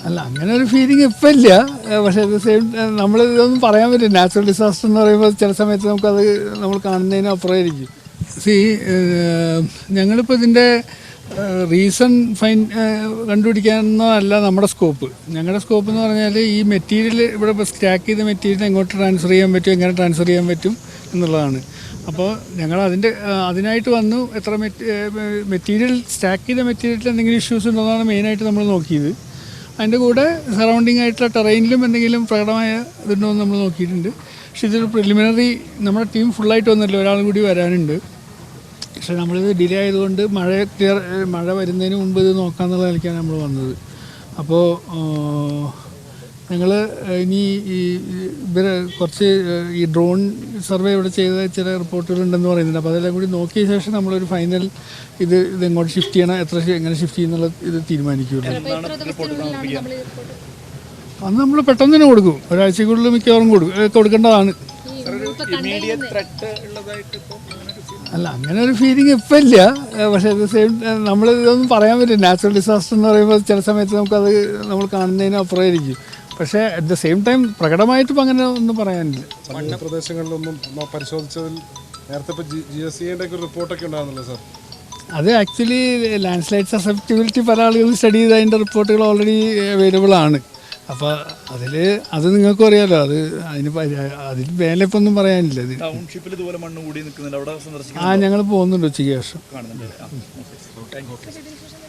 അല്ല, അങ്ങനെ ഒരു ഫീലിംഗ് ഇപ്പം ഇല്ല. പക്ഷേ അറ്റ് ദ സെയിം നമ്മളിതൊന്നും പറയാൻ പറ്റില്ല. നാച്ചുറൽ ഡിസാസ്റ്റർ എന്ന് പറയുമ്പോൾ ചില സമയത്ത് നമുക്കത് നമ്മൾ കാണുന്നതിന് അപ്പുറമായിരിക്കും. ഞങ്ങളിപ്പോൾ ഇതിൻ്റെ റീസൺ കണ്ടുപിടിക്കാനൊന്നല്ല നമ്മുടെ സ്കോപ്പ്. ഞങ്ങളുടെ സ്കോപ്പ് എന്ന് പറഞ്ഞാൽ ഈ മെറ്റീരിയൽ ഇവിടെ ഇപ്പോൾ സ്റ്റാക്ക് ചെയ്ത മെറ്റീരിയൽ എങ്ങോട്ട് ട്രാൻസ്ഫർ ചെയ്യാൻ പറ്റും, എങ്ങനെ ട്രാൻസ്ഫർ ചെയ്യാൻ പറ്റും എന്നുള്ളതാണ്. അപ്പോൾ ഞങ്ങൾ അതിനായിട്ട് വന്നു. എത്ര മെറ്റീരിയൽ സ്റ്റാക്ക് ചെയ്ത മെറ്റീരിയലിൽ എന്തെങ്കിലും ഇഷ്യൂസ് ഉണ്ടോയെന്നാണ് മെയിനായിട്ട് നമ്മൾ നോക്കിയത്. അതിൻ്റെ കൂടെ സറൗണ്ടിങ് ആയിട്ടുള്ള ടെറൈനിലും എന്തെങ്കിലും പ്രകടമായ ഇതുണ്ടോ എന്ന് നമ്മൾ നോക്കിയിട്ടുണ്ട്. പക്ഷേ ഇതൊരു പ്രിലിമിനറി, നമ്മുടെ ടീം ഫുള്ളായിട്ട് വന്നിട്ടില്ല, ഒരാൾ കൂടി വരാനുണ്ട്. പക്ഷേ നമ്മളിത് ഡിലേ ആയതുകൊണ്ട് മഴ വരുന്നതിന് മുമ്പ് ഇത് നോക്കാമെന്നുള്ള നിലയ്ക്കാണ് നമ്മൾ വന്നത്. അപ്പോൾ ഞങ്ങൾ ഇനി കുറച്ച് ഈ ഡ്രോൺ സർവേ ഇവിടെ ചെയ്ത ചില റിപ്പോർട്ടുകളുണ്ടെന്ന് പറയുന്നുണ്ട്. അപ്പോൾ അതെല്ലാം കൂടി നോക്കിയ ശേഷം നമ്മളൊരു ഫൈനൽ ഇതെങ്ങോട്ട് ഷിഫ്റ്റ് ചെയ്യണം, എങ്ങനെ ഷിഫ്റ്റ് ചെയ്യുന്നുള്ള ഇത് തീരുമാനിക്കുള്ളൂ. അന്ന് നമ്മൾ പെട്ടെന്ന് തന്നെ കൊടുക്കും. ഒരാഴ്ചക്കുള്ളിൽ മിക്കവാറും കൊടുക്കേണ്ടതാണ്. അല്ല, അങ്ങനെ ഒരു ഫീലിംഗ് ഇപ്പം ഇല്ല. പക്ഷേ അറ്റ് ദ സെയിം നമ്മളിതൊന്നും പറയാൻ പറ്റില്ല. നാച്ചുറൽ ഡിസാസ്റ്റർ എന്ന് പറയുമ്പോൾ ചില സമയത്ത് നമുക്കത് നമ്മൾ കാണുന്നതിന് അപ്പുറമായിരിക്കും. പക്ഷേ അറ്റ് ദ സെയിം ടൈം പ്രകടമായിട്ട് ഇപ്പം അങ്ങനെ ഒന്നും പറയാനില്ല. പ്രദേശങ്ങളിലൊന്നും പരിശോധിച്ചതിൽ നേരത്തെ ഇപ്പോൾ GSEന്റെ ഒരു റിപ്പോർട്ടൊക്കെ ഉണ്ടാകുന്നല്ലോ സാർ. അത് ആക്ച്വലി ലാൻഡ് സ്ലൈഡ് സസെപ്റ്റിബിലിറ്റി പല ആളുകളും സ്റ്റഡി ചെയ്ത് അതിൻ്റെ റിപ്പോർട്ടുകൾ ഓൾറെഡി അവൈലബിൾ ആണ്. അപ്പോൾ അത് നിങ്ങൾക്കും അറിയാമല്ലോ. അതിൽ മേലെ ഇപ്പം ഒന്നും പറയാനില്ല. ഞങ്ങൾ പോകുന്നുണ്ട് ഉച്ചയ്ക്ക് ശേഷം.